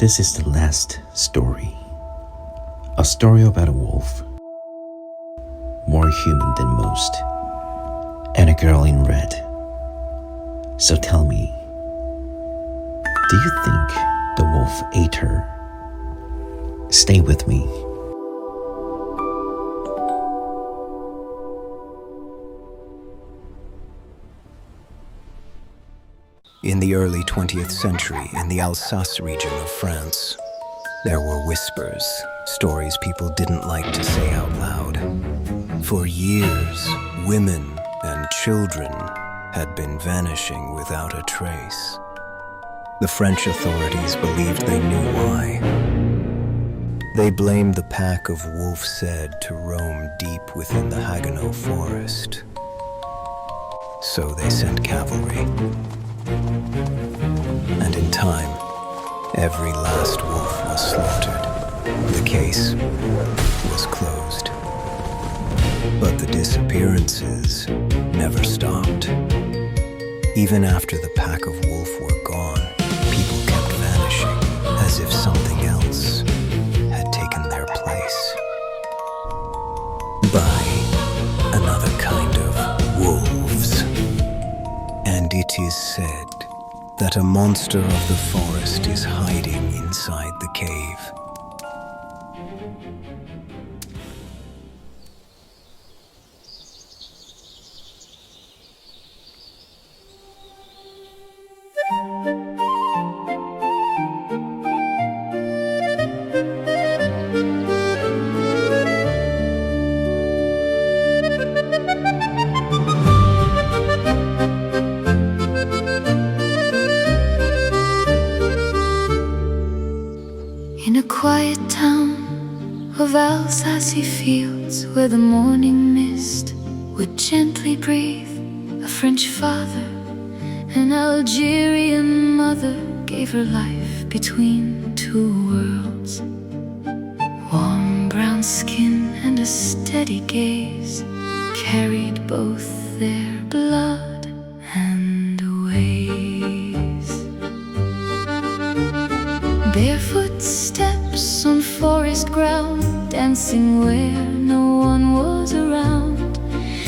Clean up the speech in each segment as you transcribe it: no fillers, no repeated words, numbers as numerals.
This is the last story. A story about a wolf, more human than most, and a girl in red. So tell me, do you think the wolf ate her? Stay with me. In the early 20th century, in the Alsace region of France, there were whispers, stories people didn't like to say out loud. For years, women and children had been vanishing without a trace. The French authorities believed they knew why. They blamed the pack of wolf-said to roam deep within the Haguenau forest. So they sent cavalry. And in time, every last wolf was slaughtered. The case was closed. But the disappearances never stopped. Even after the pack of wolf were gone, people kept vanishing as if something else had taken their place. By another kind of wolves. And it is said that a monster of the forest is hiding inside the cave. In a quiet town of Alsace fields, where the morning mist would gently breathe, a French father, an Algerian mother gave her life between two worlds. Warm brown skin and a steady gaze carried both their blood and ways. Barefoot steps on forest ground, dancing where no one was around.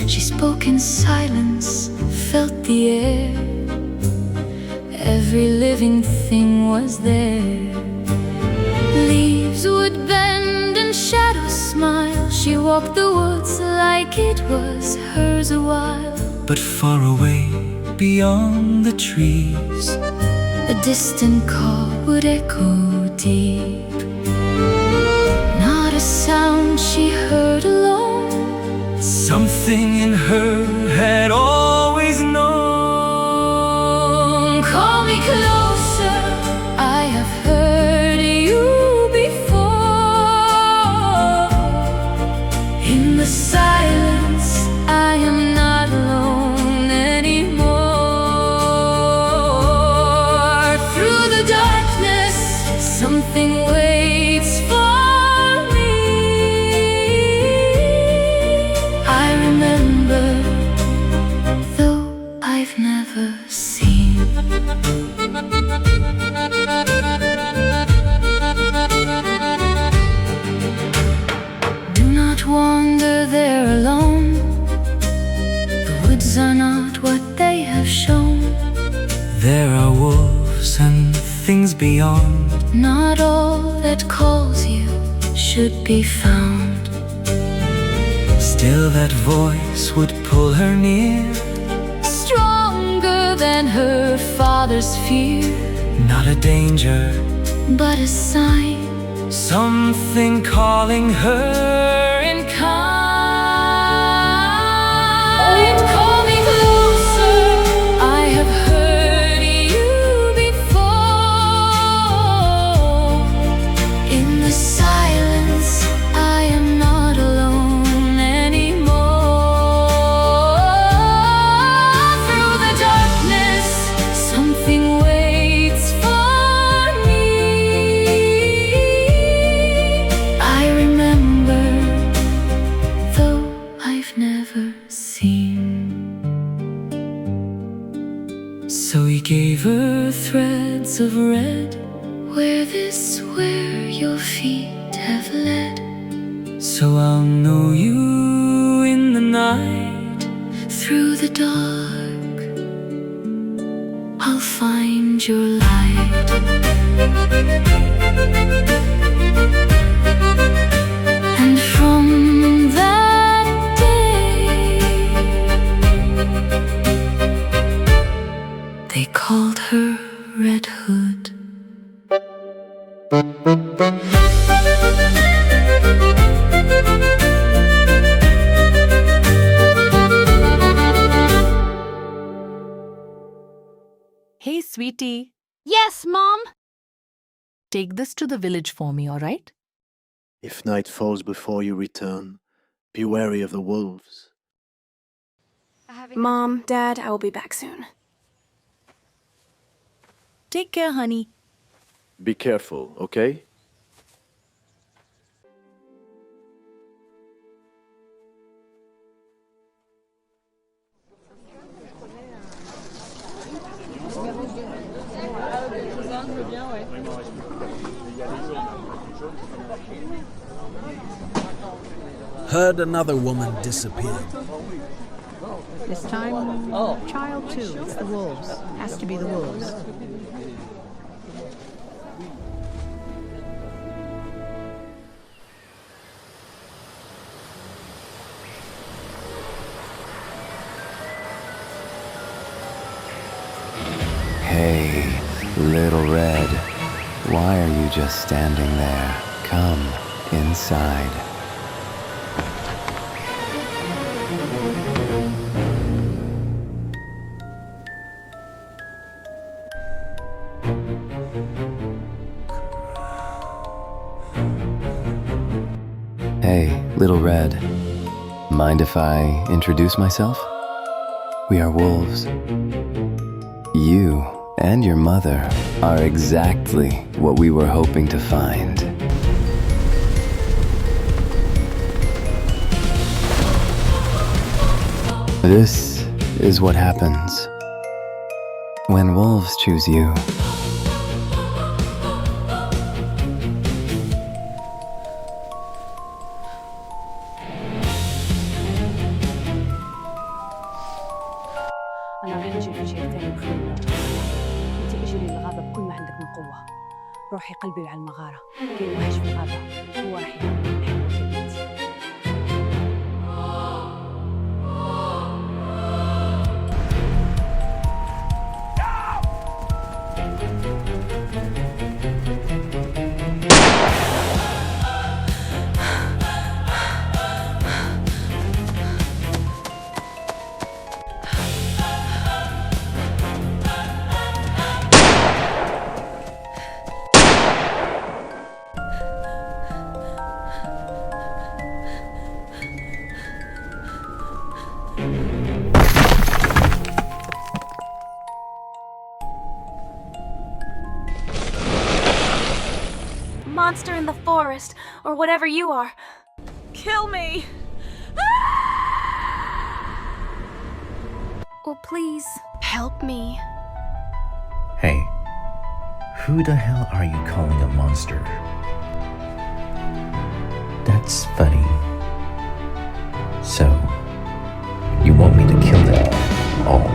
She spoke in silence, felt the air. Every living thing was there. Leaves would bend and shadows smile. She walked the woods like it was hers a while. But far away, beyond the trees, a distant call would echo deep. Not a sound she heard alone. something in her had always known. Call me closer, I have heard you before. In the silence, I am not alone anymore. Through the darkness, something waits for me. I remember, though I've never seen. Do not wander there alone. The woods are not what they have shown. There are wolves and things beyond. Not all that calls you should be found. Still that voice would pull her near. Stronger than her father's fear. Not a danger, But a sign, something calling her in kind. call me closer, I have heard you before. In the silence, I am not alone anymore. Through the darkness, something waits for me. I remember, though I've never seen. So he gave her threads of red Where this where your feet have led. So I'll know you in the night. Through the dark I'll find your light. And from that day they called her Red Hood. Hey, sweetie. Yes, Mom? Take this to the village for me, all right? If night falls before you return, be wary of the wolves. Mom, Dad, I will be back soon. Take care, honey. Be careful, okay? Heard another woman disappeared. This time, child too. It's the wolves. Has to be the wolves. Hey, Little Red, why are you just standing there? Come inside. Hey, Little Red, mind if I introduce myself? We are wolves. You and your mother are exactly what we were hoping to find. This is what happens when wolves choose you. أنا راح أجي في شيء ثاني بخير. أنت اجي للغابة بكل ما عندك من قوة. روحي قلبي على المغارة. كاين وحش في الغابة. هو راح يعمل نحن الكلمات. Monster in the forest, or whatever you are. Kill me! Oh, please, help me. Hey, who the hell are you calling a monster? That's funny. So, you want me to kill them all?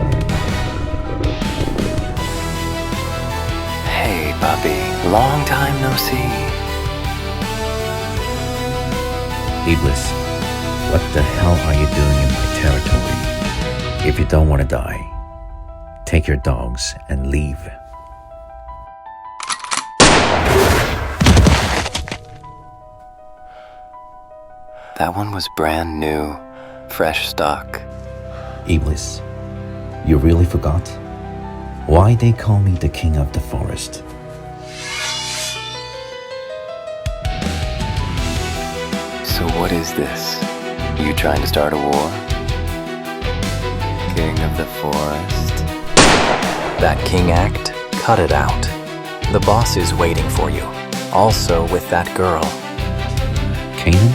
Hey, puppy, long time no see. Iblis, what the hell are you doing in my territory? If you don't want to die, take your dogs and leave. That one was brand new, fresh stock. Iblis, you really forgot? Why they call me the king of the forest? So what is this? You trying to start a war? King of the forest? That king act? Cut it out. The boss is waiting for you. Also with that girl. Canaan?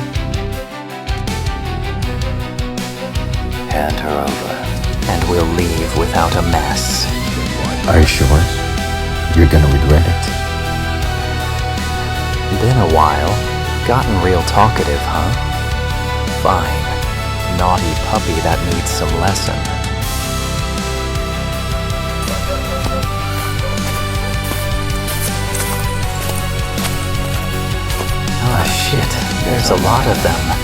Hand her over. And we'll leave without a mess. Are you sure? You're gonna regret it. Been a while. Gotten real talkative, huh? Fine. Naughty puppy that needs some lesson. Ah, shit. There's a lot of them.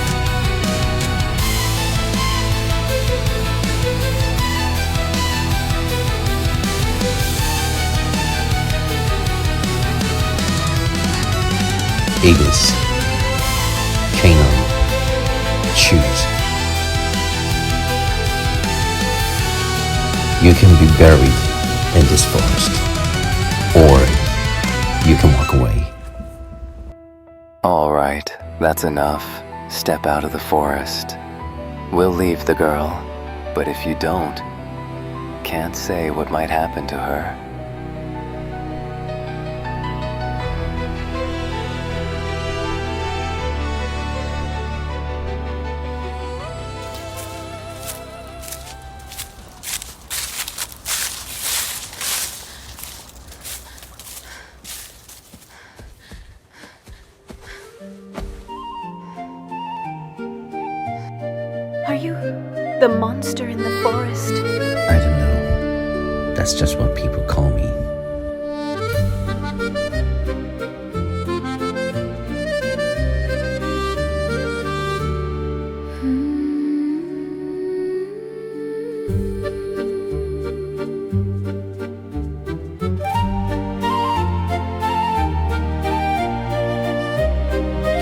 Aegis, Canaan, choose. You can be buried in this forest, or you can walk away. All right, that's enough. Step out of the forest. We'll leave the girl, but if you don't, can't say what might happen to her. Are you the monster in the forest? I don't know. That's just what people call me.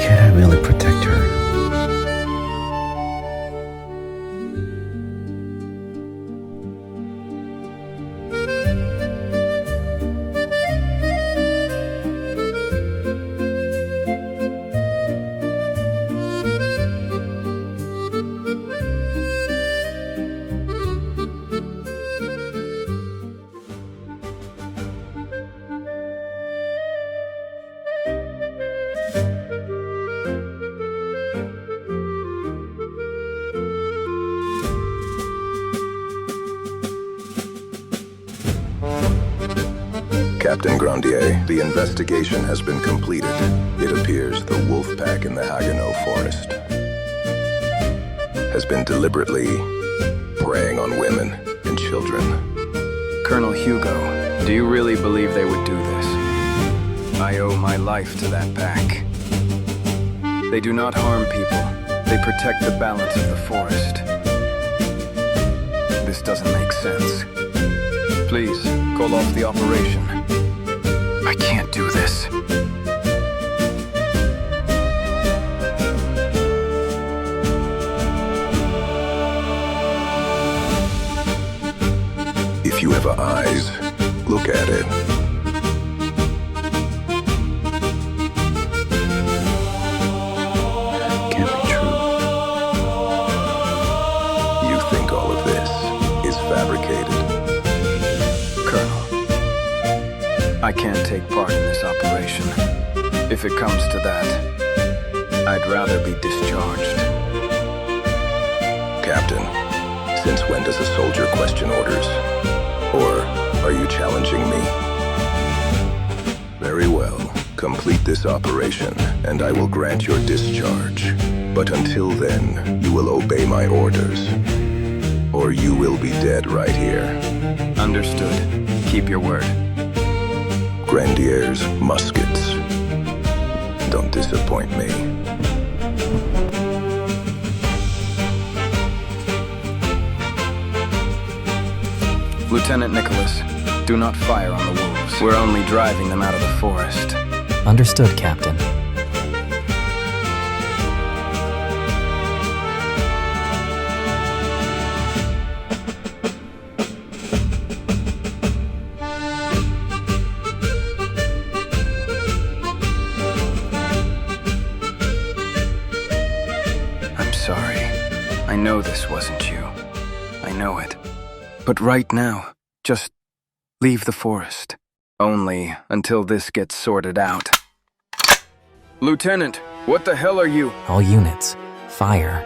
Can I really protect her? Captain Grandier, the investigation has been completed. It appears the wolf pack in the Haguenau forest has been deliberately preying on women and children. Colonel Hugo, do you really believe they would do this? I owe my life to that pack. They do not harm people. They protect the balance of the forest. This doesn't make sense. Please, call off the operation. I can't do this. If you have eyes, look at it. Can't be true. You think all of this is fabricated? Colonel, I can't take part in this operation. If it comes to that, I'd rather be discharged. Captain, since when does a soldier question orders? Or are you challenging me? Very well. Complete this operation, and I will grant your discharge. But until then, you will obey my orders. Or you will be dead right here. Understood. Keep your word. Grandier's muskets. Don't disappoint me. Lieutenant Nicholas, do not fire on the wolves. We're only driving them out of the forest. Understood, Captain. I'm sorry. I know this wasn't you. I know it. But right now, just leave the forest. Only until this gets sorted out. Lieutenant, what the hell are you? All units, fire.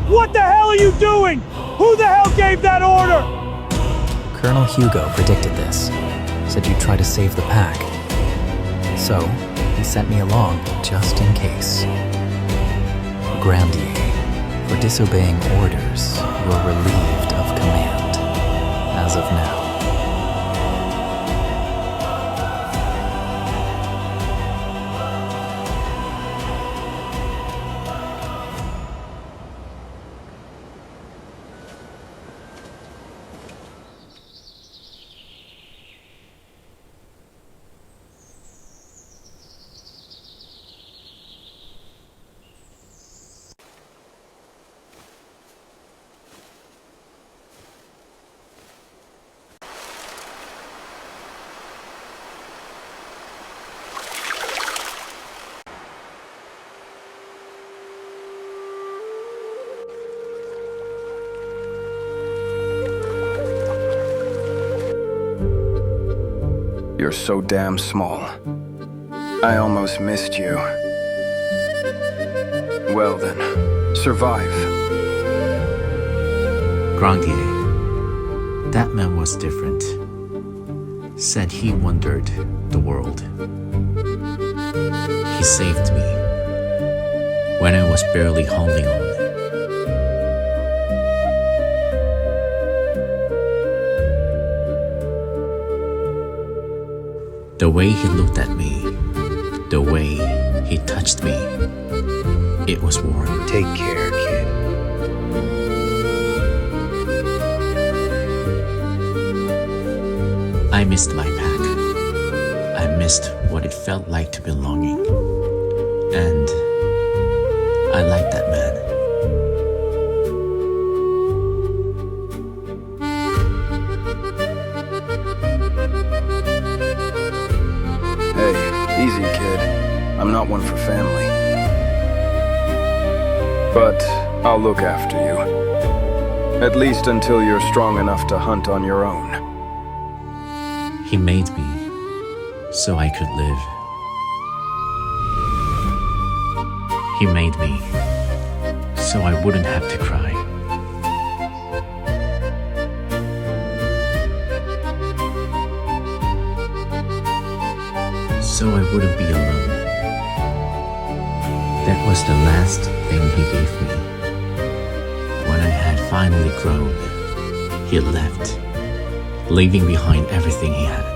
What the hell are you doing? Who the hell gave that order? Colonel Hugo predicted this, said you'd try to save the pack. So, he sent me along just in case. Grandier, for disobeying orders, you're relieved of command, as of now. You're so damn small. I almost missed you. Well then, survive. Grandier. That man was different. Said he wondered the world. He saved me when I was barely holding on. The way he looked at me, the way he touched me, it was warm. Take care, kid. I missed my pack. I missed what it felt like to belonging. And I liked that man. Hey, easy, kid. I'm not one for family. But I'll look after you. At least until you're strong enough to hunt on your own. He made me so I could live. He made me so I wouldn't have to cry. So I wouldn't be alone. That was the last thing he gave me. When I had finally grown, he left, leaving behind everything he had.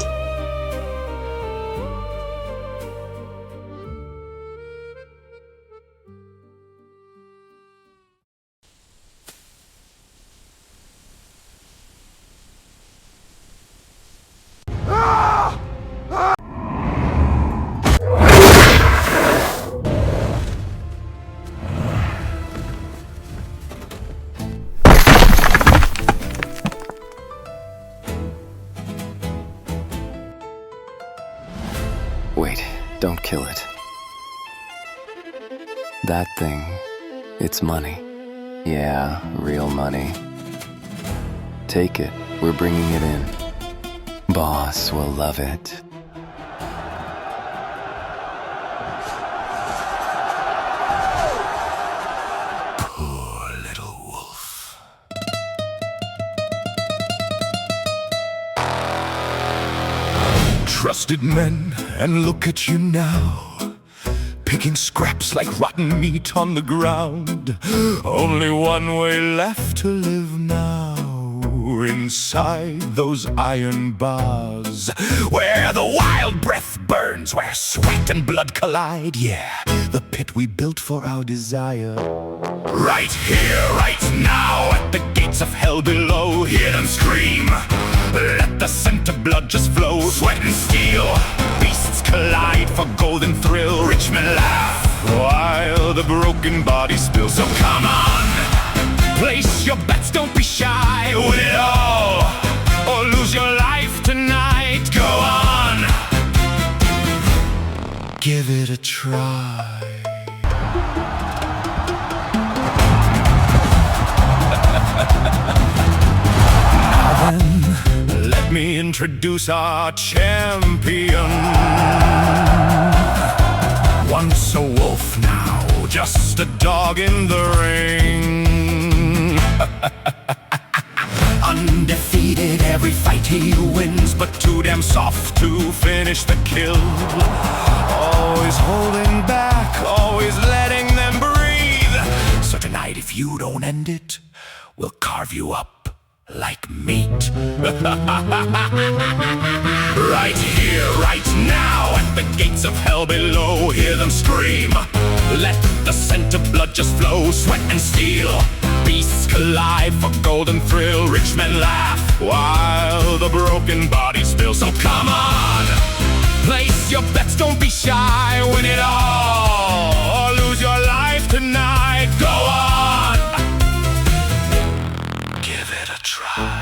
Wait, don't kill it. That thing, it's money. Yeah, real money. Take it, we're bringing it in. Boss will love it. Poor little wolf. Trusted men, and look at you now, picking scraps like rotten meat on the ground. Only one way left to live now, inside those iron bars, where the wild breath burns, where sweat and blood collide. Yeah, the pit we built for our desire. Right here, right now, at the gates of hell below. Hear them scream, let the scent of blood just flow. Sweat and steel, beasts collide for golden thrill. Rich men laugh, while the broken body spills. So come on, place your bets, don't be shy. Win it all, or lose your life tonight. Go on, give it a try. Now then, let me introduce our champion. Once a wolf, now just a dog in the ring. Undefeated, every fight he wins, but too damn soft to finish the kill. Always holding back, always letting them breathe. So tonight, if you don't end it, we'll carve you up like meat. Right here, right now, at the gates of hell below, hear them scream. Let the scent of blood just flow, sweat and steel. Beasts collide for golden thrill. Rich men laugh while the broken bodies spill. So come on, place your bets, don't be shy. Win it all or lose your life tonight. Go on, give it a try.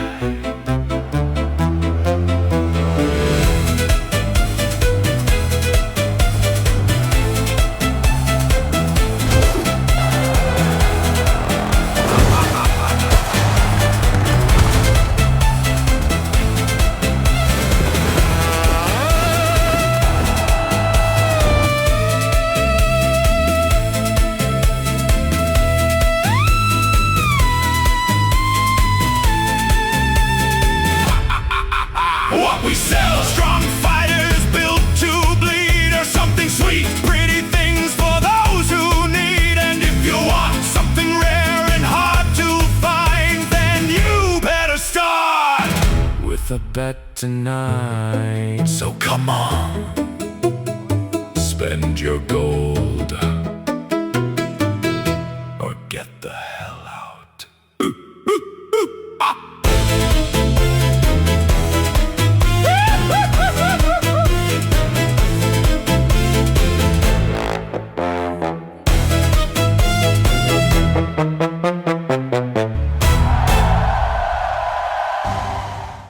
What we sell, strong fighters built to bleed, or something sweet, pretty things for those who need. And if you want something rare and hard to find, then you better start with a bet tonight. So come on, spend your gold or get the hell out.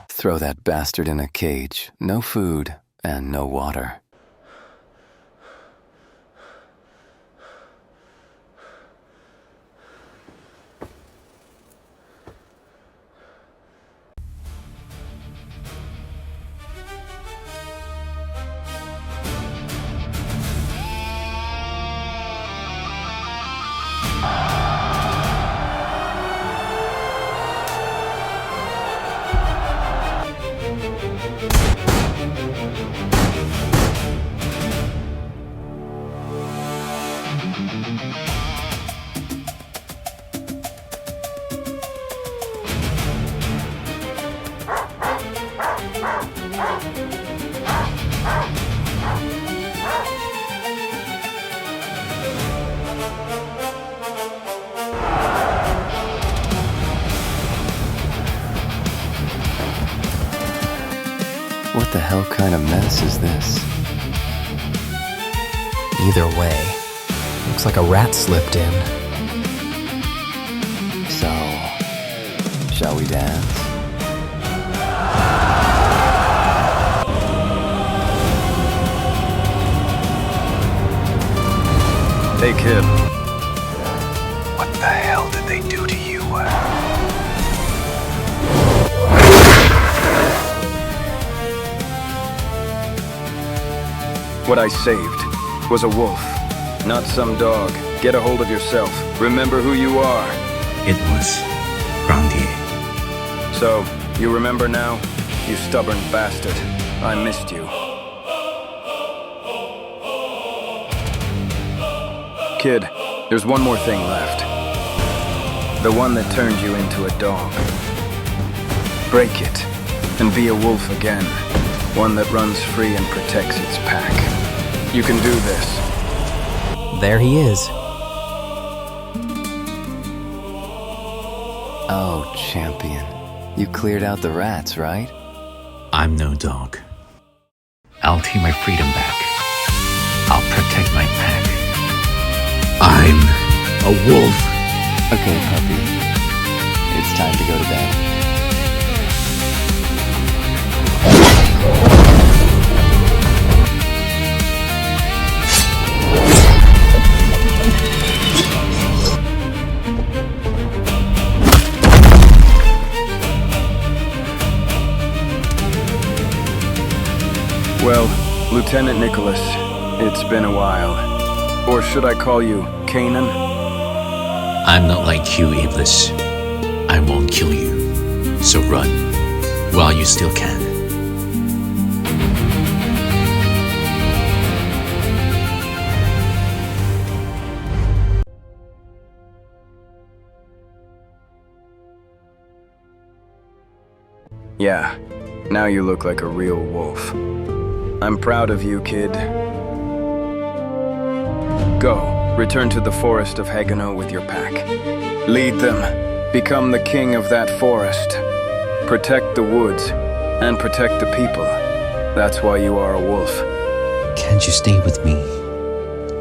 Throw that bastard in a cage. No food and no water. What the hell kind of mess is this? Either way, looks like a rat slipped in. So, shall we dance? Hey kid. What the hell did they do to you? What I saved was a wolf, not some dog. Get a hold of yourself. Remember who you are. It was Grandier. So, you remember now? You stubborn bastard. I missed you. Kid, there's one more thing left. The one that turned you into a dog. Break it, and be a wolf again. One that runs free and protects its pack. You can do this. There he is. Oh, champion. You cleared out the rats, right? I'm no dog. I'll take my freedom back. I'll protect my pack. I'm a wolf. Okay, puppy. It's time to go to bed. Well, Lieutenant Nicholas, it's been a while. Or should I call you Kanan? I'm not like you, Iblis. I won't kill you, so run while you still can. Yeah, now you look like a real wolf. I'm proud of you, kid. Go, return to the forest of Hagano with your pack. Lead them. Become the king of that forest. Protect the woods, and protect the people. That's why you are a wolf. Can't you stay with me,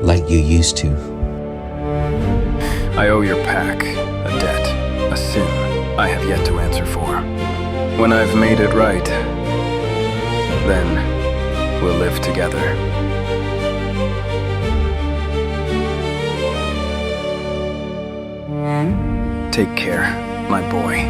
like you used to? I owe your pack a debt, a sin I have yet to answer for. When I've made it right, then we'll live together. Take care, my boy.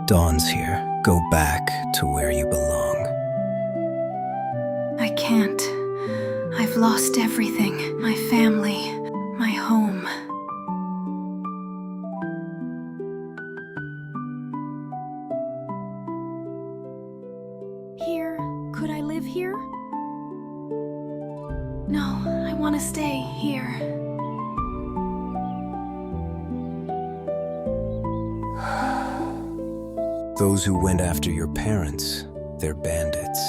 Dawn's here. Go back to where you belong. I can't. I've lost everything. My family, my home. Here? Could I live here? No, I want to stay here. Those who went after your parents, they're bandits.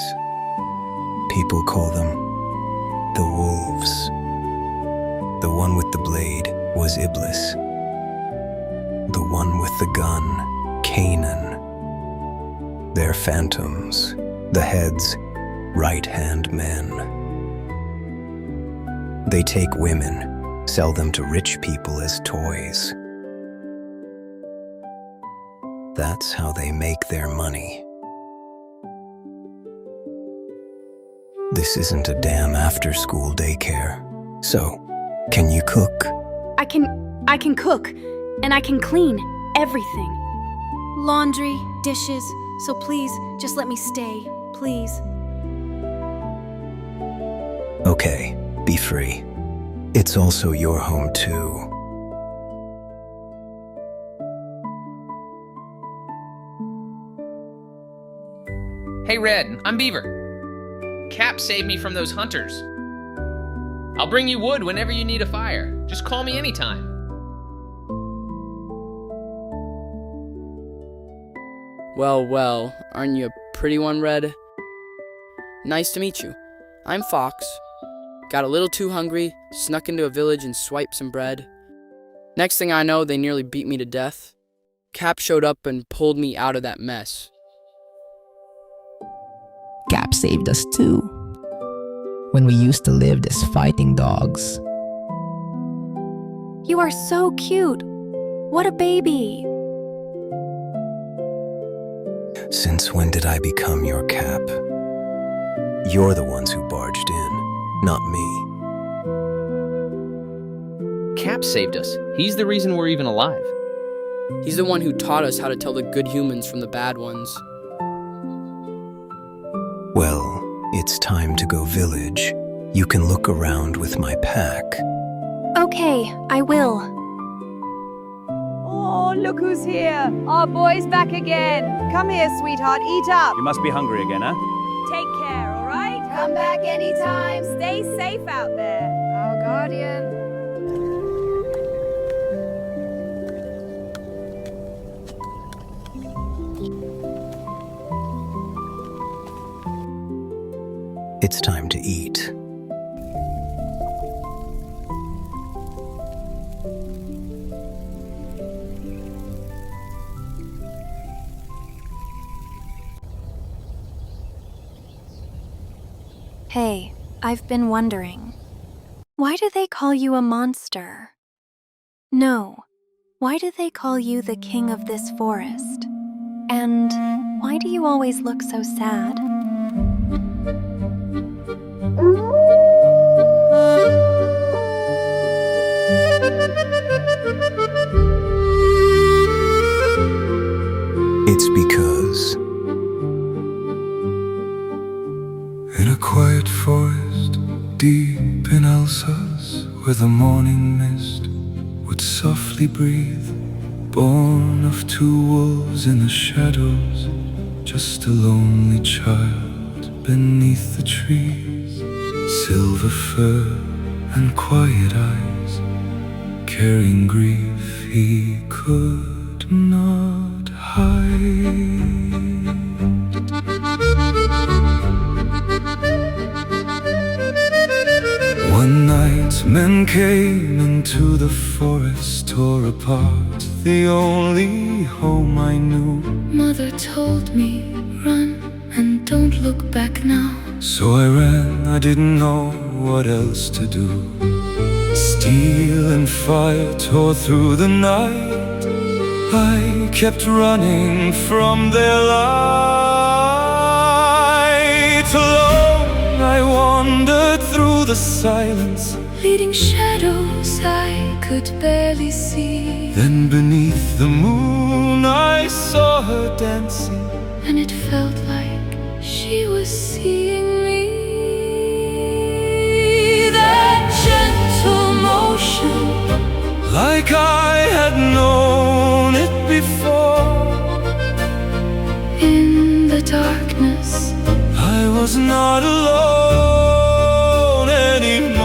People call them the wolves. The one with the blade was Iblis. The one with the gun, Canaan. They're phantoms, the heads, right-hand men. They take women, sell them to rich people as toys. That's how they make their money. This isn't a damn after-school daycare. So, can you cook? I can cook, and I can clean everything. Laundry, dishes, so please, just let me stay, please. Okay, be free. It's also your home too. Hey Red, I'm Beaver. Cap saved me from those hunters. I'll bring you wood whenever you need a fire. Just call me anytime. Well, aren't you a pretty one, Red? Nice to meet you. I'm Fox. Got a little too hungry, snuck into a village and swiped some bread. Next thing I know, they nearly beat me to death. Cap showed up and pulled me out of that mess. Cap saved us too, when we used to live as fighting dogs. You are so cute. What a baby. Since when did I become your Cap? You're the ones who barged in, not me. Cap saved us. He's the reason we're even alive. He's the one who taught us how to tell the good humans from the bad ones. Well, it's time to go village. You can look around with my pack. Okay, I will. Oh, look who's here. Our boy's back again. Come here, sweetheart, eat up. You must be hungry again, huh? Take care, all right? Come back anytime. Stay safe out there. Our guardian. It's time to eat. Hey, I've been wondering. Why do they call you a monster? No, why do they call you the king of this forest? And why do you always look so sad? It's because In a quiet forest, deep in Alsace, where the morning mist would softly breathe, born of two wolves in the shadows, just a lonely child beneath the trees. Silver fur and quiet eyes, carrying grief he could not hide. One night men came into the forest, tore apart the only home I knew. Mother told me, run and don't look back now. So I ran, I didn't know what else to do. Steel and fire tore through the night. I kept running from their light. Alone I wandered through the silence, Leading shadows I could barely see. then beneath the moon I saw her dancing, And it felt like she was seeing me. That gentle motion, like I had known it before. in the darkness, I was not alone anymore.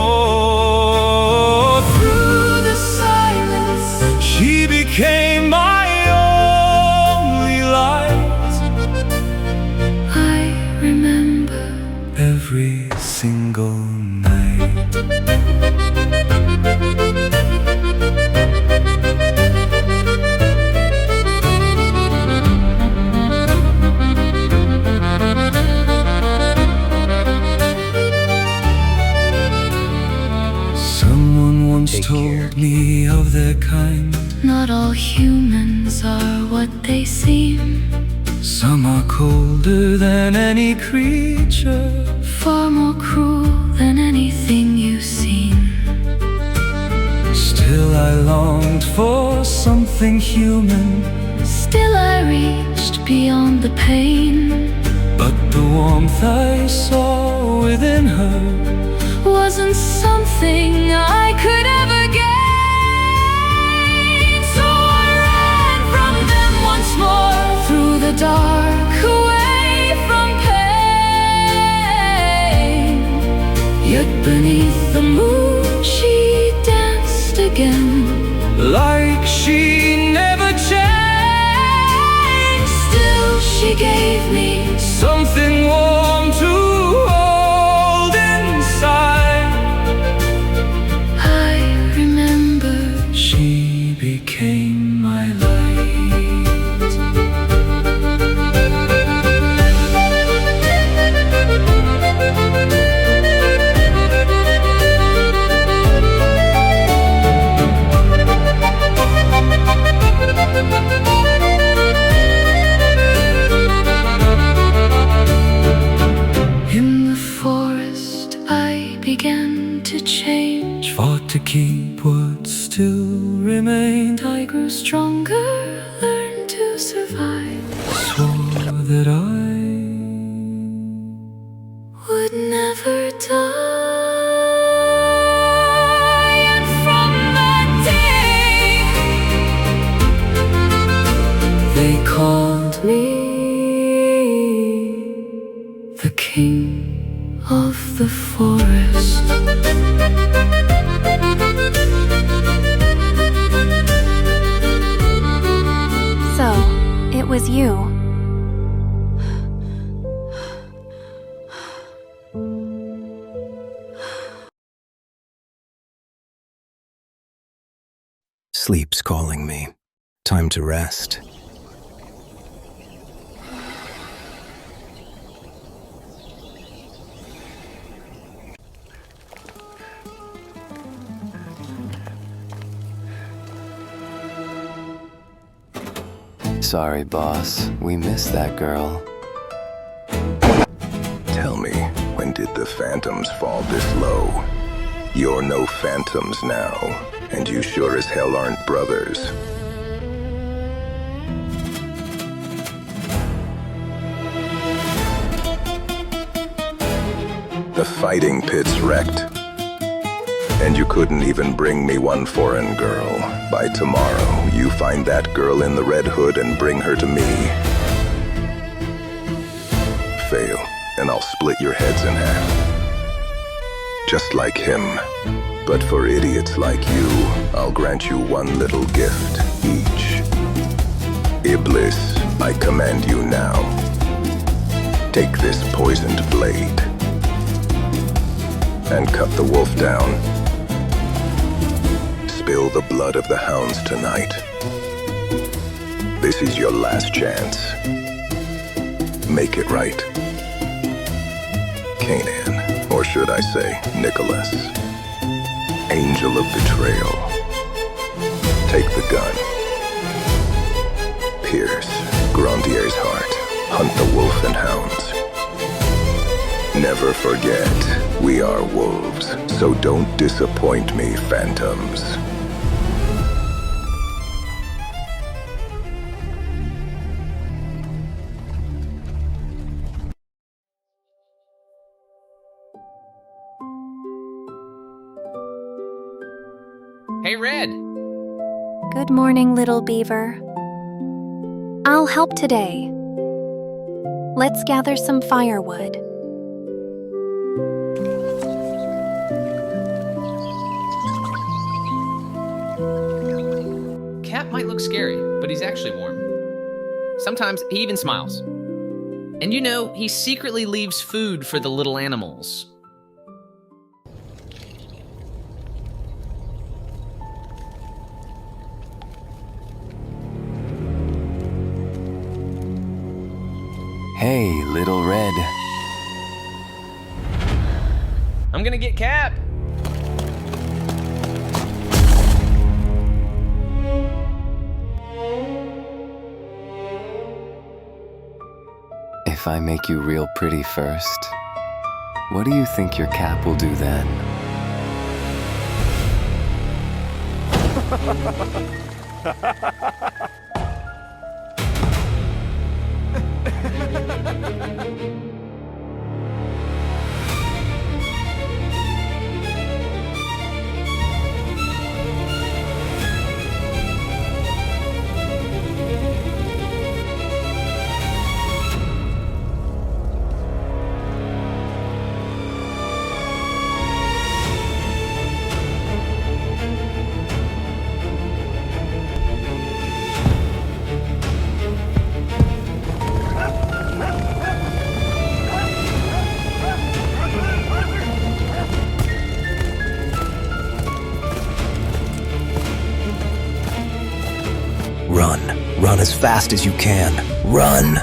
through the silence, She became my only light. I remember Every single night. Someone once told me of their kind. not all humans are what they seem. Some are colder than any creature, Far more cruel than anything you've seen. still I longed for something human. Still I reached beyond the pain. But the warmth I saw within her Wasn't something I could ever gain. So I ran from them once more, through the dark, away from pain. Yet beneath the moon she danced again, like she never changed. still she gave me Something warm to hold inside. I remember She became my light. in the forest I began to change. Fought to keep what still remained. I grew stronger, learned to survive. Swore that I Would never die. And from that day they called me the king of the forest. So, it was you. Sleep's calling me. Time to rest. Sorry, boss. We missed that girl. Tell me, when did the phantoms fall this low? You're no phantoms now, and you sure as hell aren't brothers. The fighting pit's wrecked. And you couldn't even bring me one foreign girl. By tomorrow, you find that girl in the red hood and bring her to me. Fail, and I'll split your heads in half. Just like him. But for idiots like you, I'll grant you one little gift each. Iblis, I command you now. Take this poisoned blade and cut the wolf down. Spill the blood of the hounds tonight. This is your last chance. Make it right. Canaan, or should I say, Nicholas. Angel of betrayal. Take the gun. Pierce Grandier's heart. Hunt the wolf and hounds. Never forget, we are wolves, so don't disappoint me, phantoms. Hey, Red! Good morning, little beaver. I'll help today. Let's gather some firewood. Cap might look scary, but he's actually warm. Sometimes he even smiles. And you know, he secretly leaves food for the little animals. Hey, Little Red. I'm gonna get Cap! If I make you real pretty first, what do you think your cap will do then? Run. Run as fast as you can. Run!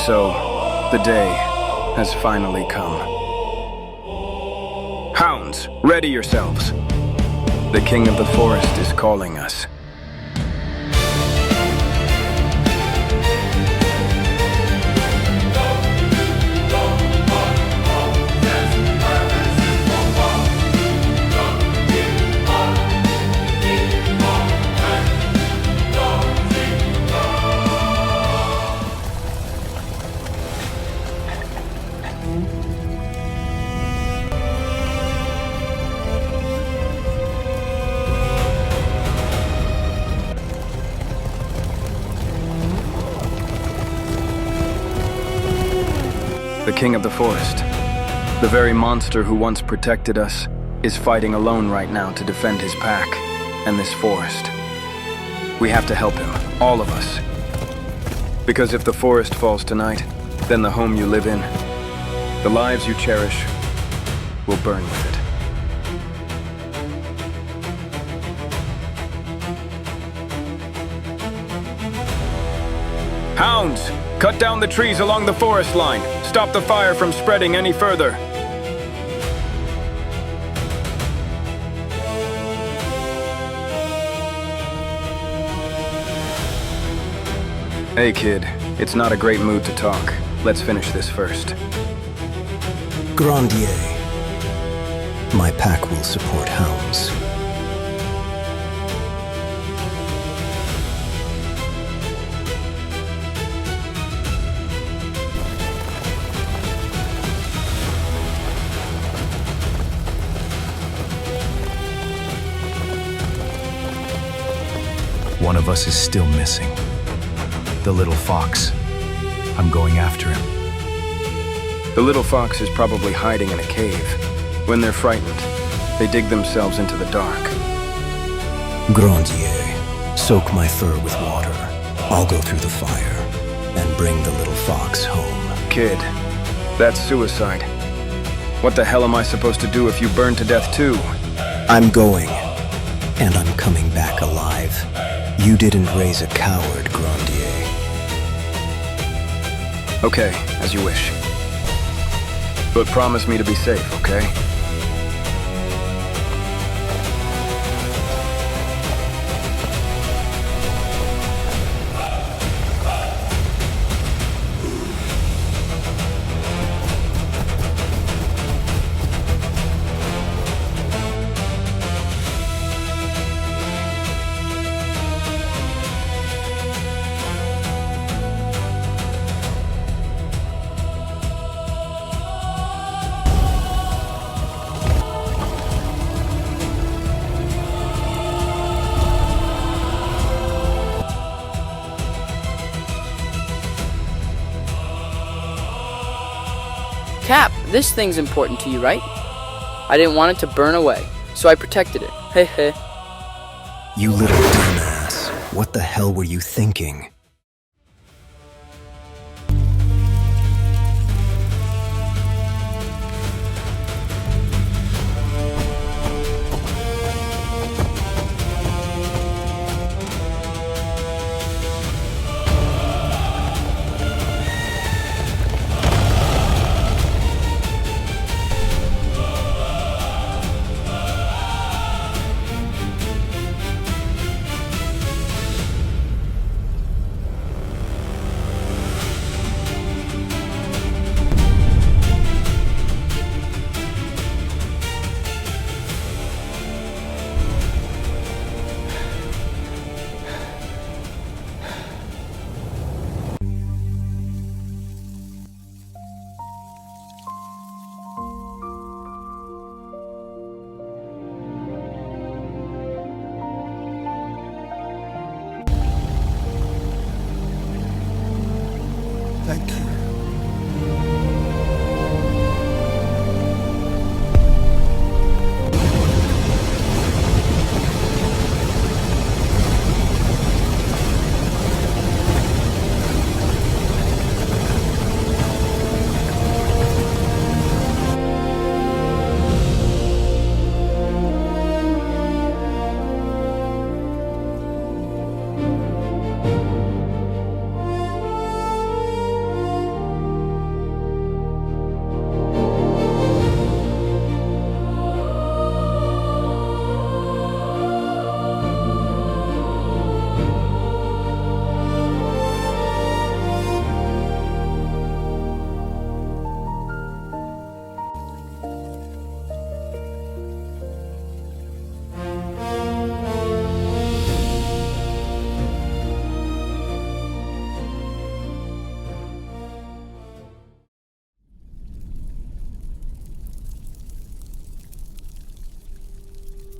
So, the day has finally come. Hounds, ready yourselves. The king of the forest is calling us. The king of the forest. The very monster who once protected us is fighting alone right now to defend his pack and this forest. We have to help him, all of us. Because if the forest falls tonight, then the home you live in, the lives you cherish, will burn with it. Hounds, cut down the trees along the forest line. Stop the fire from spreading any further. Hey kid, it's not a great mood to talk. Let's finish this first. Grandier. My pack will support hounds. One of us is still missing. The little fox. I'm going after him. The little fox is probably hiding in a cave. When they're frightened, they dig themselves into the dark. Grandier, soak my fur with water. I'll go through the fire and bring the little fox home. Kid, that's suicide. What the hell am I supposed to do if you burn to death too? I'm going, and I'm coming back alive. You didn't raise a coward, Grandier. Okay, as you wish. But promise me to be safe, okay? Cap, this thing's important to you, right? I didn't want it to burn away, so I protected it. Heh heh. You little dumbass. What the hell were you thinking? Thank you.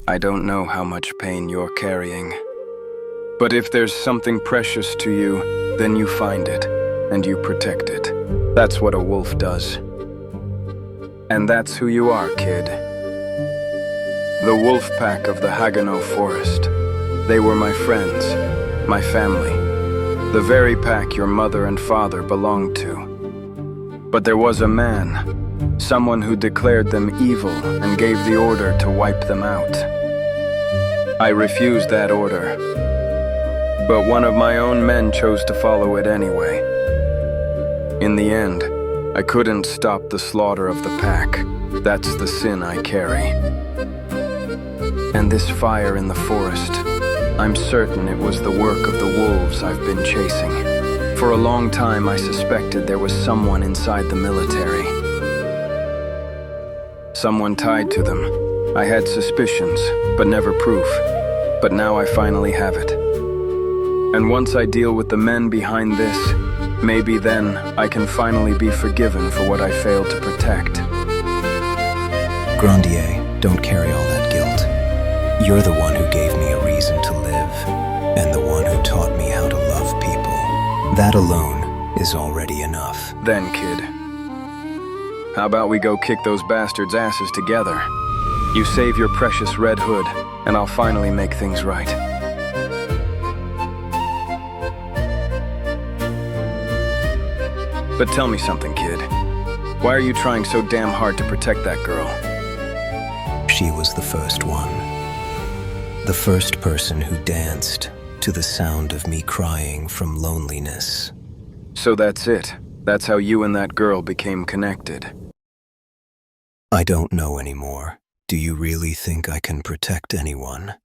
I don't know how much pain you're carrying. But if there's something precious to you, then you find it, and you protect it. That's what a wolf does. And that's who you are, kid. The wolf pack of the Haguenau forest. They were my friends, my family, the very pack your mother and father belonged to. But there was a man, someone who declared them evil and gave the order to wipe them out. I refused that order, but one of my own men chose to follow it anyway. In the end, I couldn't stop the slaughter of the pack. That's the sin I carry. And this fire in the forest, I'm certain it was the work of the wolves I've been chasing. For a long time, I suspected there was someone inside the military. Someone tied to them. I had suspicions, but never proof. But now I finally have it. And once I deal with the men behind this, maybe then I can finally be forgiven for what I failed to protect. Grandier, don't carry all that guilt. You're the one who gave me a reason to live, and the one who taught me how to love people. That alone is already enough. Then, kid, how about we go kick those bastards' asses together? You save your precious red hood, and I'll finally make things right. But tell me something, kid. Why are you trying so damn hard to protect that girl? She was the first one. The first person who danced to the sound of me crying from loneliness. So that's it. That's how you and that girl became connected. I don't know anymore. Do you really think I can protect anyone?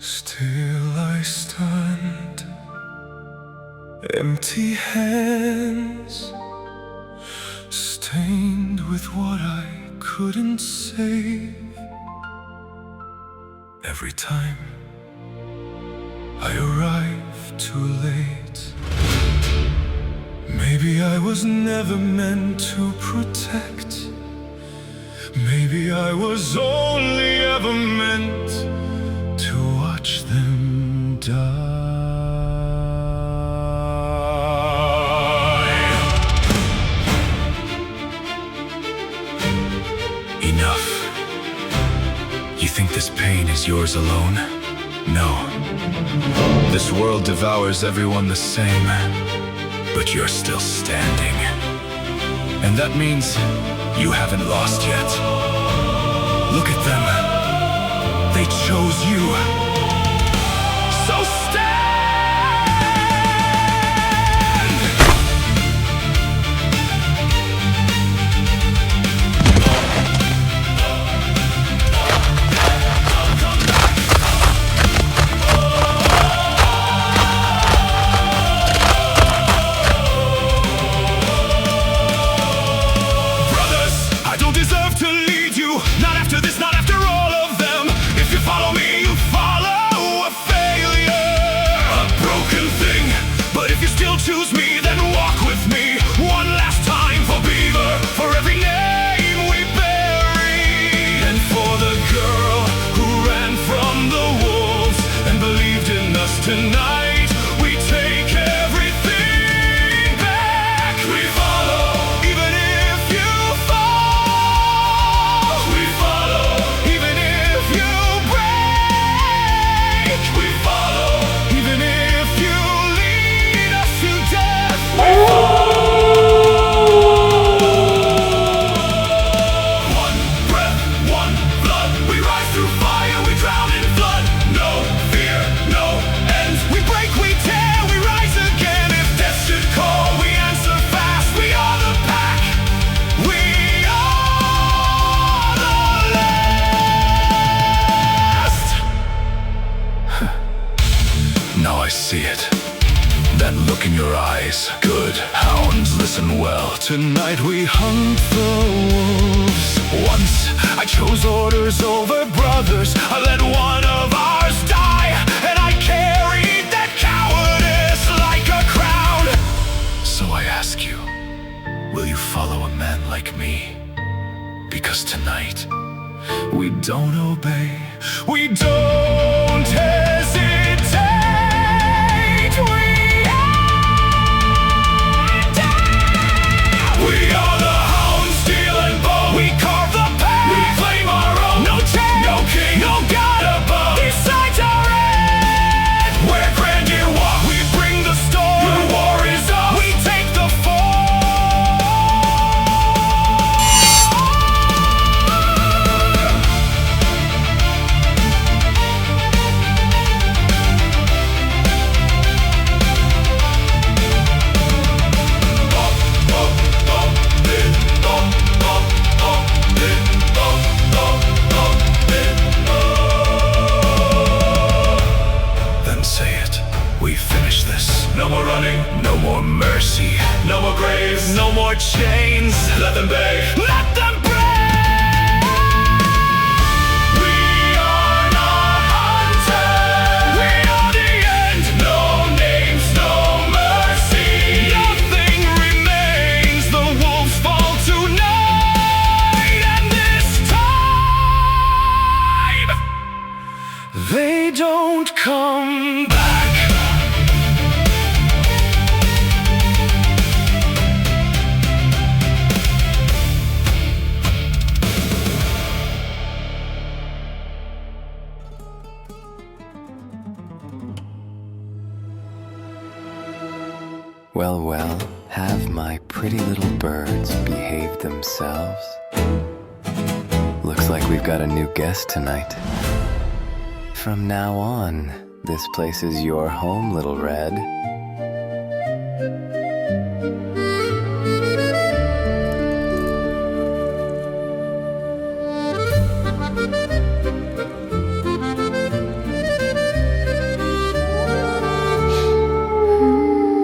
Still I stand, empty hands, stained with what I couldn't save. Every time I arrive too late, maybe I was never meant to protect. Maybe I was only ever meant to watch them die. Enough. You think this pain is yours alone? No. This world devours everyone the same, but you're still standing. And that means you haven't lost yet. Look at them. They chose you. So stand! Brothers, I don't deserve to lead you. Not after this, not after all of them. If you follow me, you follow a failure, a broken thing. But if you still choose me, then walk with me one last time for Beaver, for every name we buried, and for the girl who ran from the wolves and believed in us tonight. We take everything back. We follow, even if you fall. We follow, even if you break. We follow, even if you lead us to death. We One breath, one blood. We rise through fire, we drown in flood. No fear, no end. We break, we tear, we rise again. If death should call, we answer fast. We are the pack. We are the last. Now I see it. That look in your eyes. Good hounds, listen well. Tonight we hunt the wolves. Once I chose orders over brothers. I let one of ours die, and I carried that cowardice like a crown. So I ask you, will you follow a man like me? Because tonight we don't obey, we don't hesitate. won't come back. Well, well, have my pretty little birds behaved themselves? Looks like we've got a new guest tonight. From now on, this place is your home, Little Red.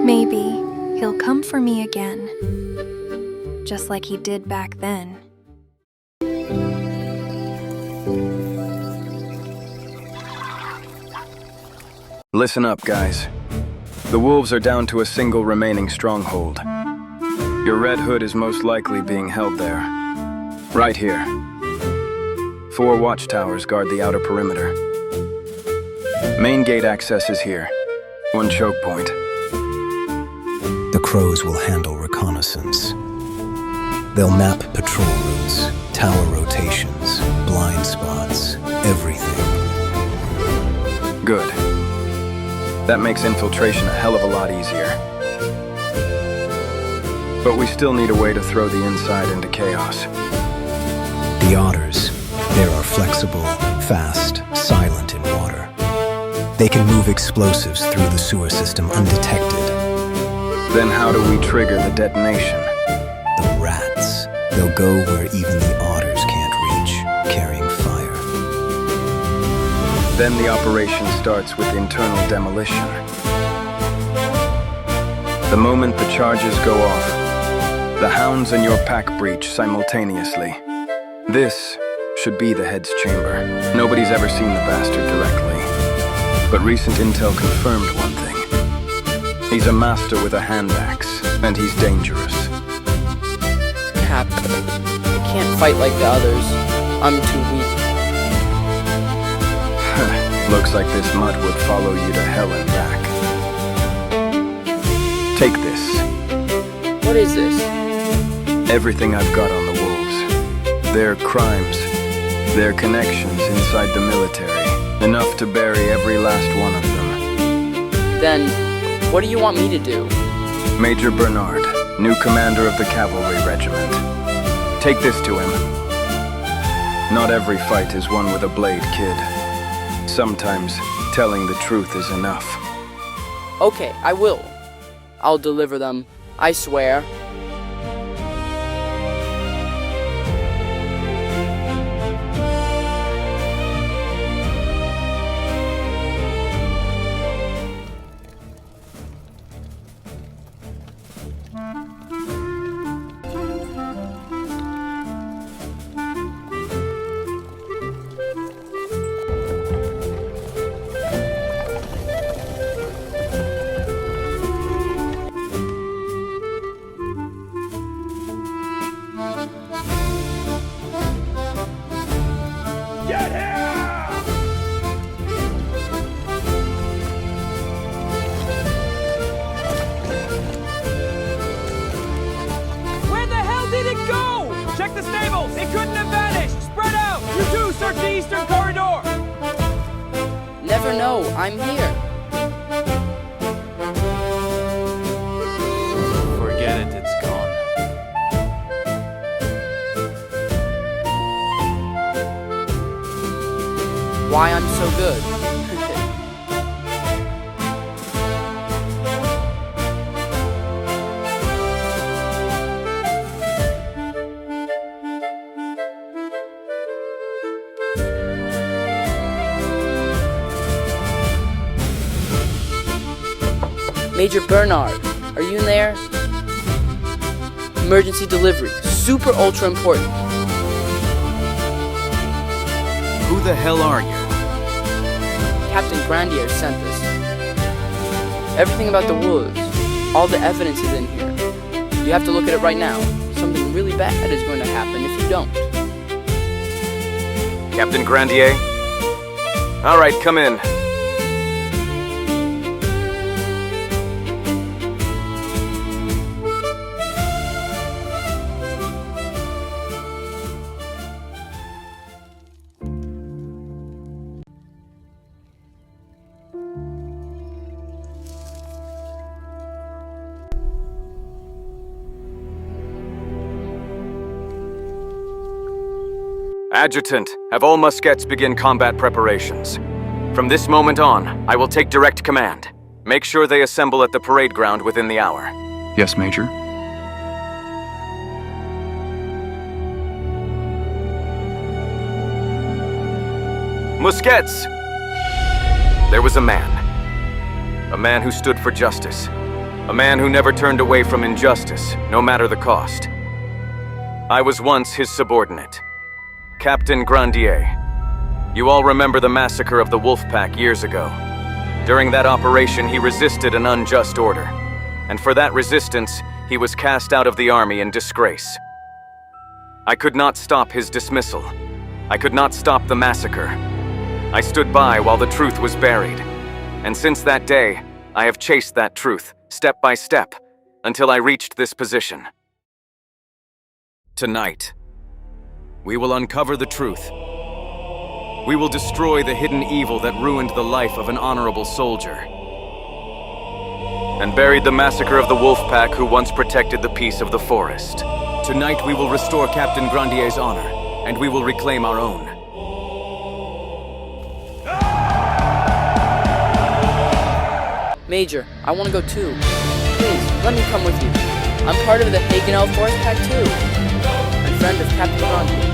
Maybe he'll come for me again, just like he did back then. Listen up, guys. The wolves are down to a single remaining stronghold. Your Red Hood is most likely being held there. Right here. 4 watchtowers guard the outer perimeter. Main gate access is here. 1 choke point. The crows will handle reconnaissance. They'll map patrol routes, tower rotations, blind spots, everything. Good. That makes infiltration a hell of a lot easier. But we still need a way to throw the inside into chaos. The otters, they are flexible, fast, silent in water. They can move explosives through the sewer system undetected. Then how do we trigger the detonation? The rats, they'll go where even the otters can't reach, carrying fire. Then the operation starts with internal demolition. The moment the charges go off, the hounds and your pack breach simultaneously. This should be the head's chamber. Nobody's ever seen the bastard directly, but recent intel confirmed one thing. He's a master with a hand axe, and he's dangerous. Cap, I can't fight like the others. I'm too weak. Looks like this mud would follow you to hell and back. Take this. What is this? Everything I've got on the wolves. Their crimes, their connections inside the military. Enough to bury every last one of them. Then, what do you want me to do? Major Bernard, new commander of the cavalry regiment. Take this to him. Not every fight is won with a blade, kid. Sometimes telling the truth is enough. Okay, I will. I'll deliver them, I swear. Check the stables! It couldn't have vanished! Spread out! You two, search the eastern corridor! Never know, I'm here. Forget it, it's gone. Why I'm so good. Major Bernard, are you in there? Emergency delivery, super ultra important. Who the hell are you? Captain Grandier sent this. Everything about the woods, all the evidence is in here. You have to look at it right now. Something really bad is going to happen if you don't. Captain Grandier? All right, come in. Adjutant, have all muskets begin combat preparations. From this moment on, I will take direct command. Make sure they assemble at the parade ground within the hour. Yes, Major. Muskets! There was a man. A man who stood for justice. A man who never turned away from injustice, no matter the cost. I was once his subordinate. Captain Grandier. You all remember the massacre of the Wolfpack years ago. During that operation, he resisted an unjust order. And for that resistance, he was cast out of the army in disgrace. I could not stop his dismissal. I could not stop the massacre. I stood by while the truth was buried. And since that day, I have chased that truth, step by step, until I reached this position. Tonight, we will uncover the truth. We will destroy the hidden evil that ruined the life of an honorable soldier and buried the massacre of the Wolfpack who once protected the peace of the forest. Tonight we will restore Captain Grandier's honor, and we will reclaim our own. Major, I want to go too. Please, let me come with you. I'm part of the Hagenel Forest Pack too. I'm friend of Captain Grandier.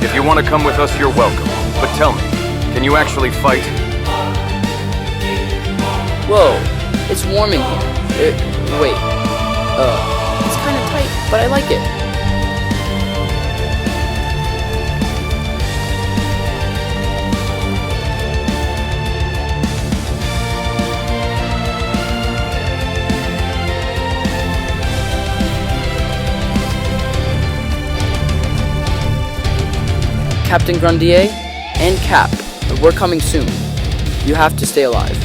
If you want to come with us, you're welcome. But tell me, can you actually fight? Whoa, it's warm in here. Wait. It's kind of tight, but I like it. Captain Grandier and Cap, we're coming soon. You have to stay alive.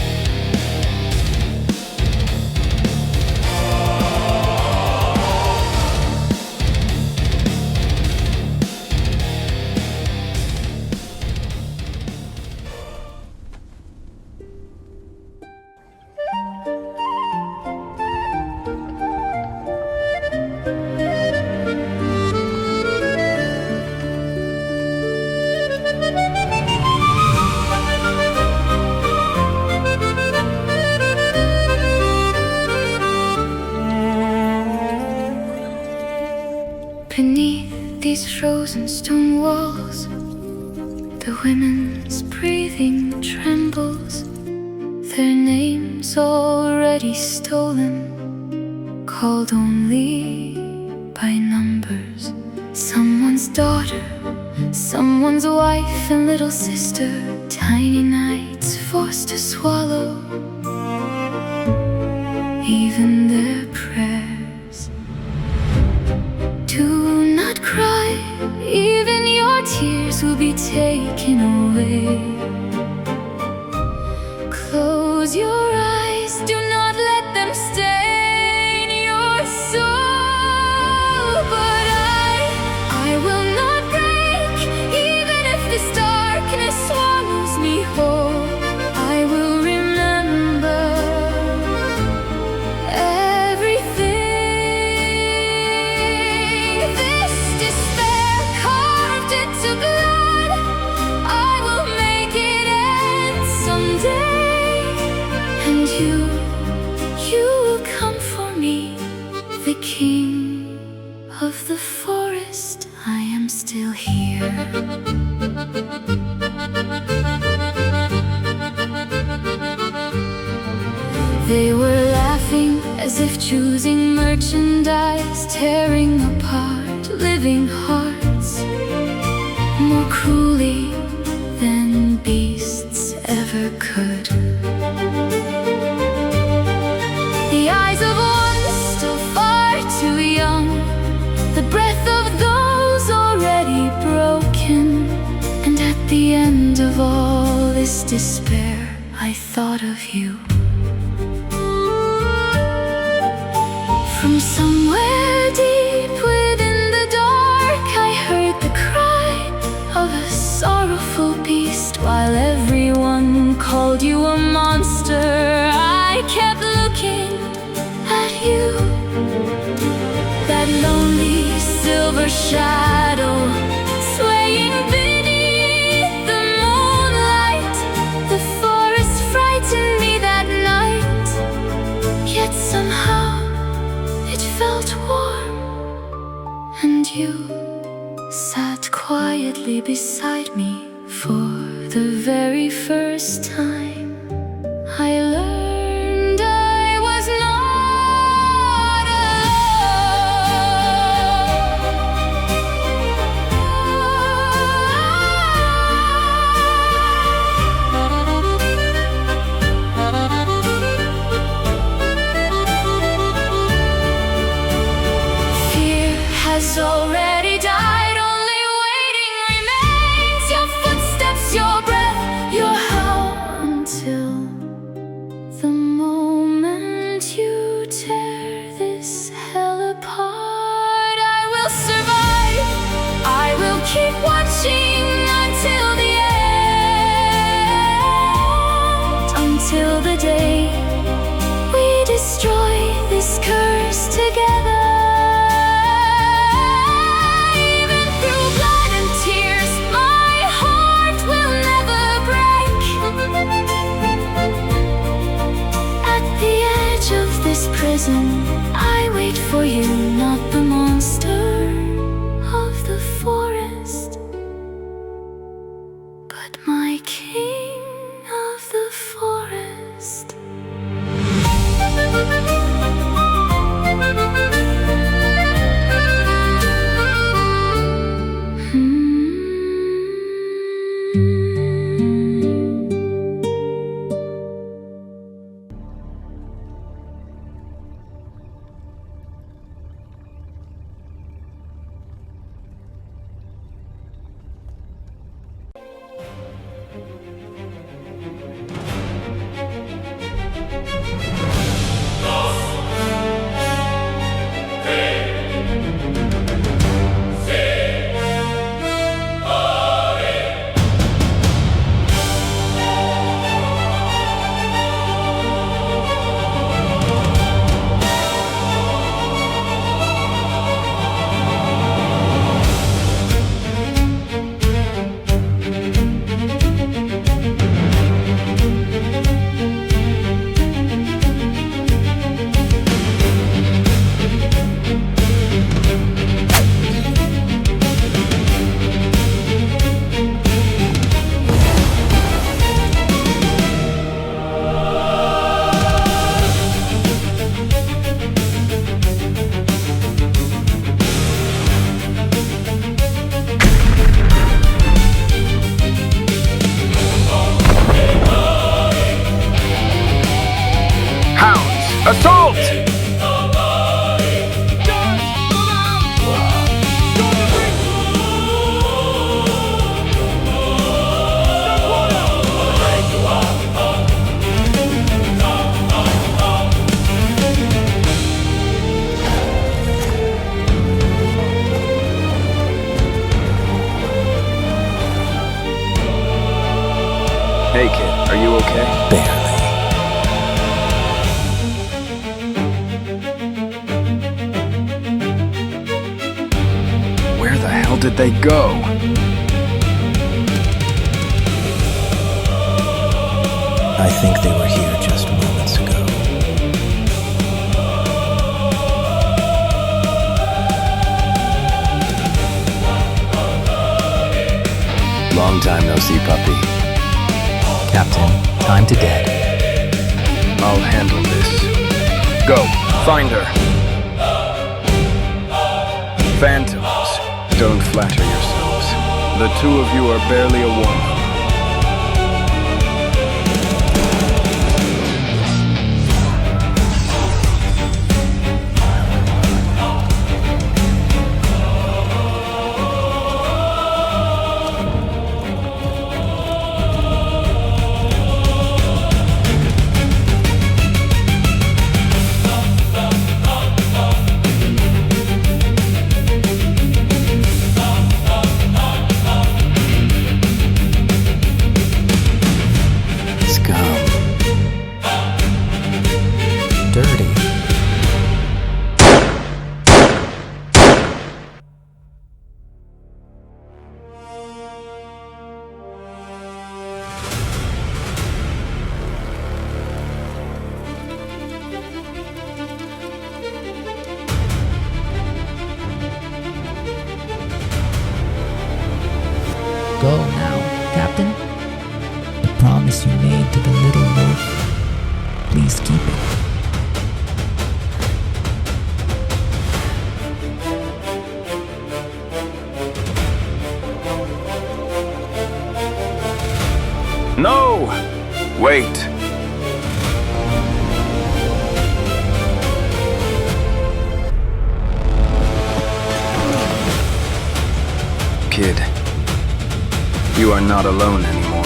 Beneath these frozen stone walls, the women's breathing trembles. Their names already stolen, called only by numbers. Someone's daughter, someone's wife and little sister. Tiny nights forced to swallow even their prayers. Do not cry, even your tears will be taken away. Close your eyes, do not let them stain your soul. But I will not break, even if this darkness swallows me whole. I will remember everything. This despair carved into blood, I will make it end someday. And you will come for me, the king of the forest. I am still here. They were laughing as if choosing merchandise, tearing apart living hearts more cruelly than beasts ever could. The eyes of one still far too young, the breath of those already broken. And at the end of all this despair, I thought of you. From somewhere deep within the dark, I heard the cry of a sorrowful beast. While everyone called you a monster, I kept looking at you. That lonely silver shadow swaying you sat quietly beside me for the very first time. I learned I was not alone. Fear has already died, only waiting remains your footsteps, your breath, your how, until the moment you tear this hell apart. I will survive, I will keep watching until the end, until the day we destroy this curse together. Even through blood and tears, my heart will never break. At the edge of this prison, I wait for you, not the monster of the forest, but my king of the forest. Assault! Hey kid, are you okay? Barely. Where the hell did they go? I think they were here just moments ago. Long time no see, puppy. Captain, time to dead. I'll handle this. Go, find her. Phantoms, don't flatter yourselves. The two of you are barely a warm-up. go now, Captain. The promise you made to the little wolf, please keep it. No! Wait. Kid, you are not alone anymore.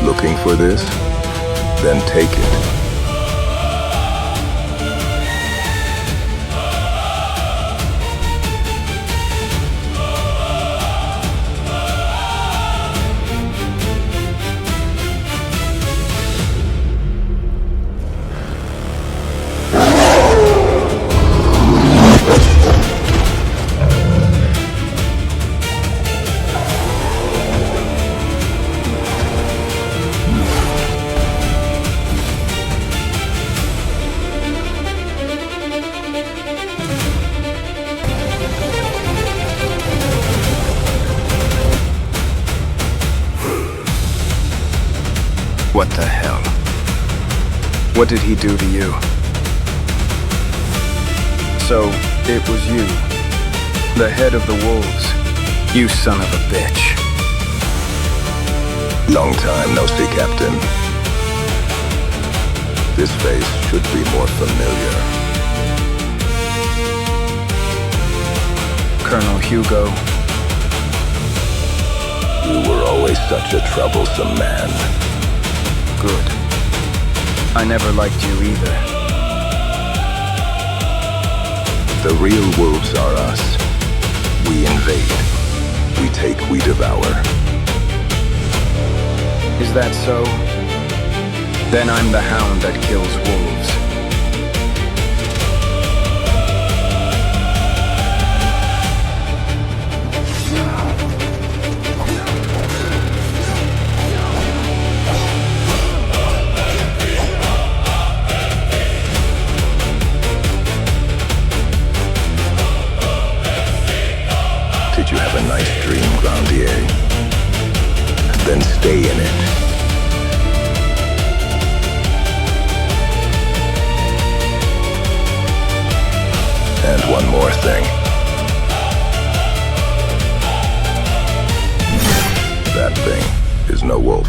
Looking for this? Then take it. What the hell? What did he do to you? So, it was you, the head of the wolves, you son of a bitch. Long time no see, Captain. This face should be more familiar. Colonel Hugo. You were always such a troublesome man. Good. I never liked you either. The real wolves are us. We invade. We take, we devour. Is that so? Then I'm the hound that kills wolves. Did you have a nice dream, Grandier? Then stay in it. And one more thing. That thing is no wolf.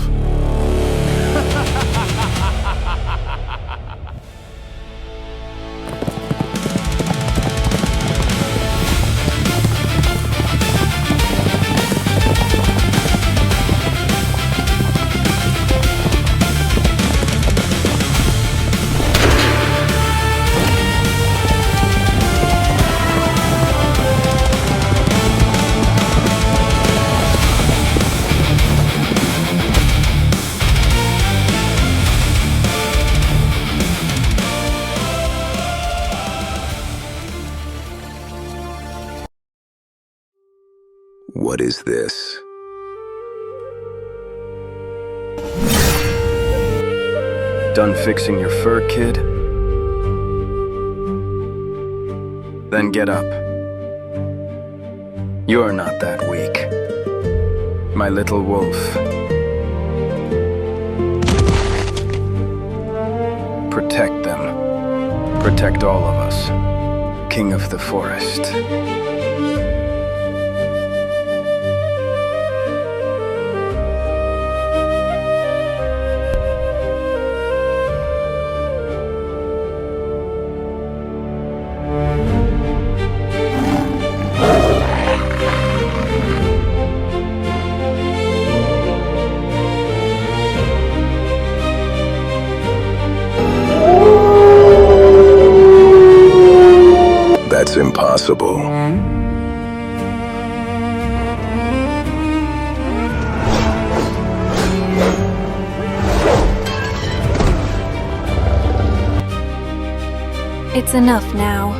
What is this? Done fixing your fur, kid? Then get up. You're not that weak, my little wolf. Protect them. Protect all of us. King of the forest. That's impossible. It's enough now.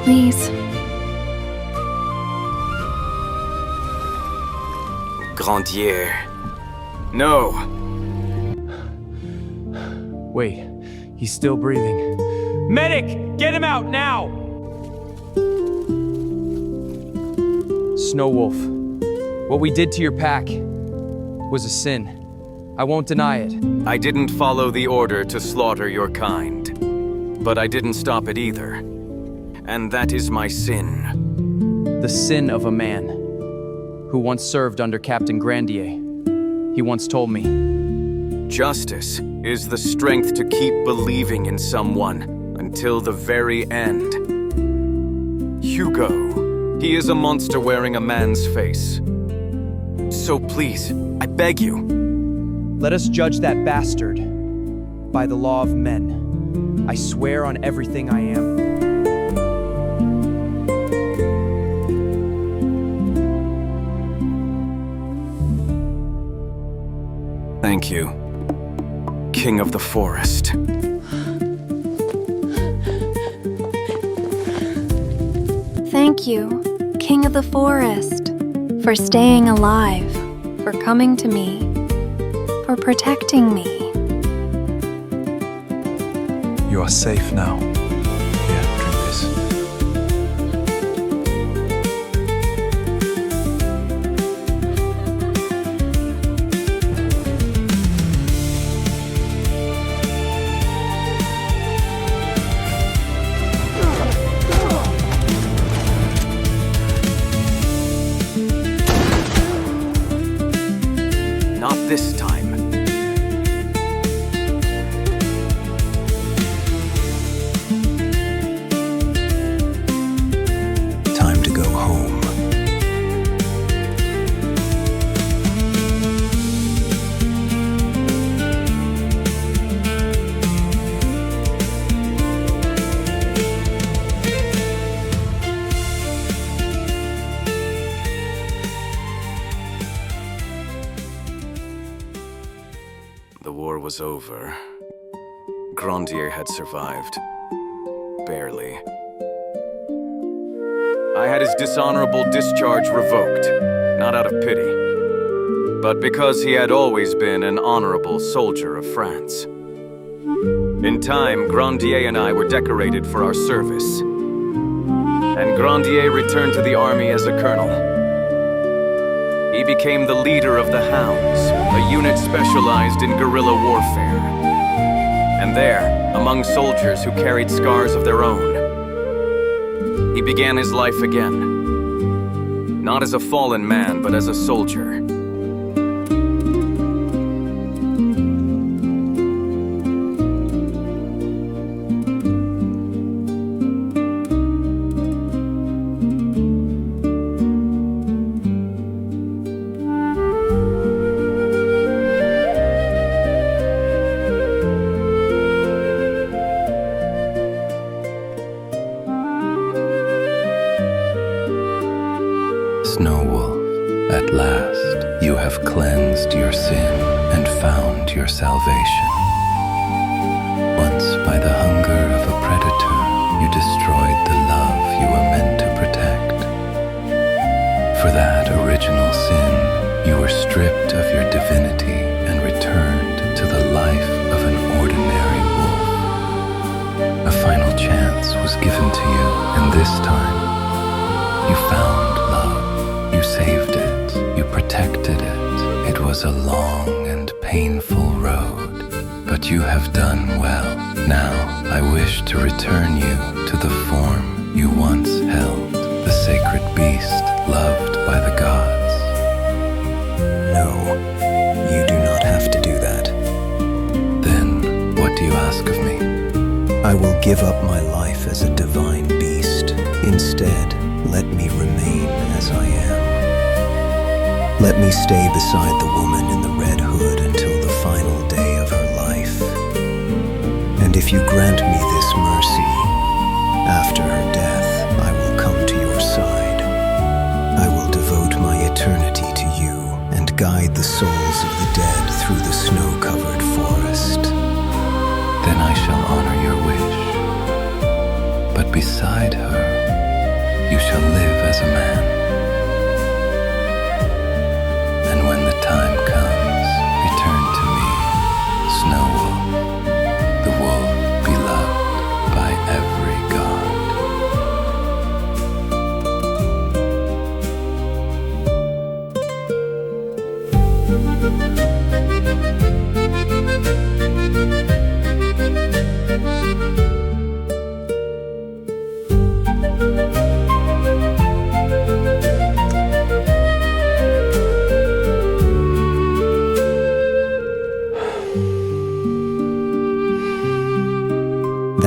Please. Grandier. No. Wait, he's still breathing. Medic! Get him out, now! Snow Wolf, what we did to your pack was a sin. I won't deny it. I didn't follow the order to slaughter your kind, but I didn't stop it either. And that is my sin. The sin of a man who once served under Captain Grandier. He once told me, justice is the strength to keep believing in someone until the very end. Hugo, he is a monster wearing a man's face. So please, I beg you. Let us judge that bastard by the law of men. I swear on everything I am. Thank you, King of the Forest. Thank you, King of the Forest, for staying alive, for coming to me, for protecting me. You are safe now. Here, drink this. Not this time. Time to go home. The war was over. Grandier had survived. Barely. I had his dishonorable discharge revoked, not out of pity, but because he had always been an honorable soldier of France. In time, Grandier and I were decorated for our service, and Grandier returned to the army as a colonel. He became the leader of the Hounds, a unit specialized in guerrilla warfare. And there, among soldiers who carried scars of their own, he began his life again. Not as a fallen man, but as a soldier. Snow Wolf, at last you have cleansed your sin and found your salvation. Once by the hunger of a predator, you destroyed the love you were meant to protect. For that original sin, you were stripped of your divinity and returned to the life of an ordinary wolf. A final chance was given to you, and this time, you found love. You saved it. You protected it. It was a long and painful road, but you have done well. Now I wish to return you to the form you once held, the sacred beast loved by the gods. No, you do not have to do that. Then, what do you ask of me? I will give up my life as a divine beast. Instead, let me remain as I am. Let me stay beside the woman in the red hood until the final day of her life. And if you grant me this mercy, after her death, I will come to your side. I will devote my eternity to you and guide the souls of the dead through the snow-covered forest. Then I shall honor your wish. But beside her, you shall live as a man. And when the time comes, return to me, Snow Wolf.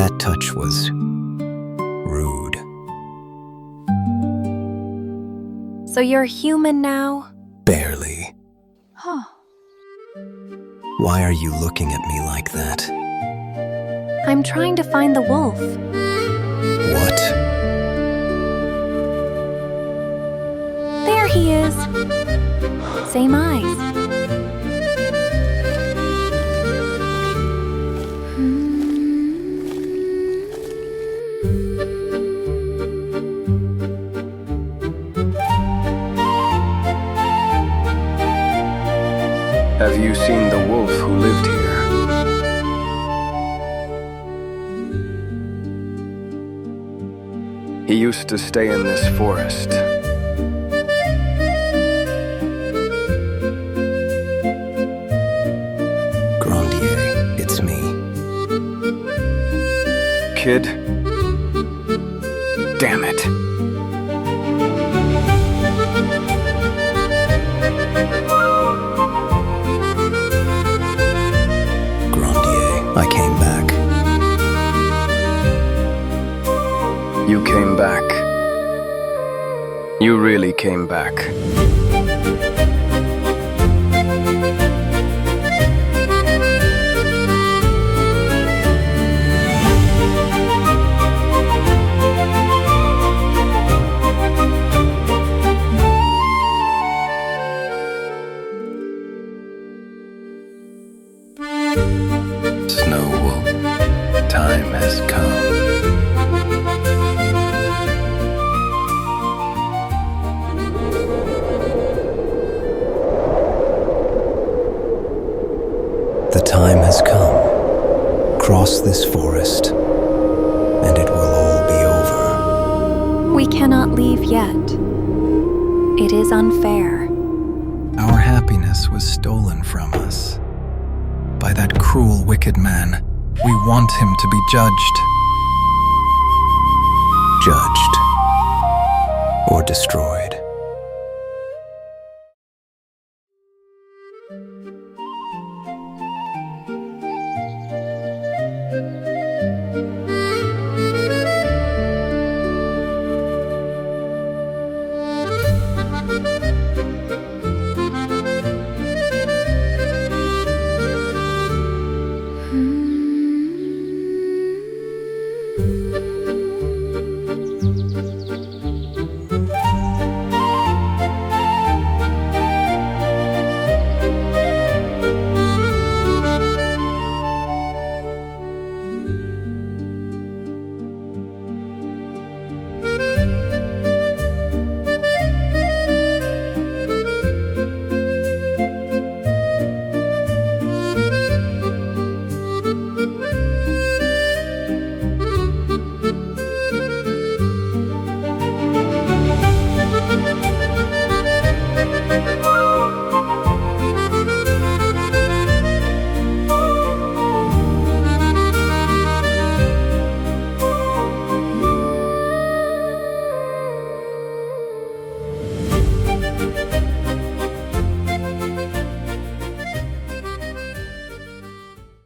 that touch was rude. So you're human now? Barely. Huh. Why are you looking at me like that? I'm trying to find the wolf. What? There he is. Same eyes. Have you seen the wolf who lived here? He used to stay in this forest. Grandier, it's me. Kid? Damn it. I came back. You came back. You really came back. Snow Wolf, time has come. The time has come. Cross this forest, and it will all be over. We cannot leave yet. It is unfair. Our happiness was stolen from us by that cruel, wicked man. We want him to be judged. Judged or destroyed.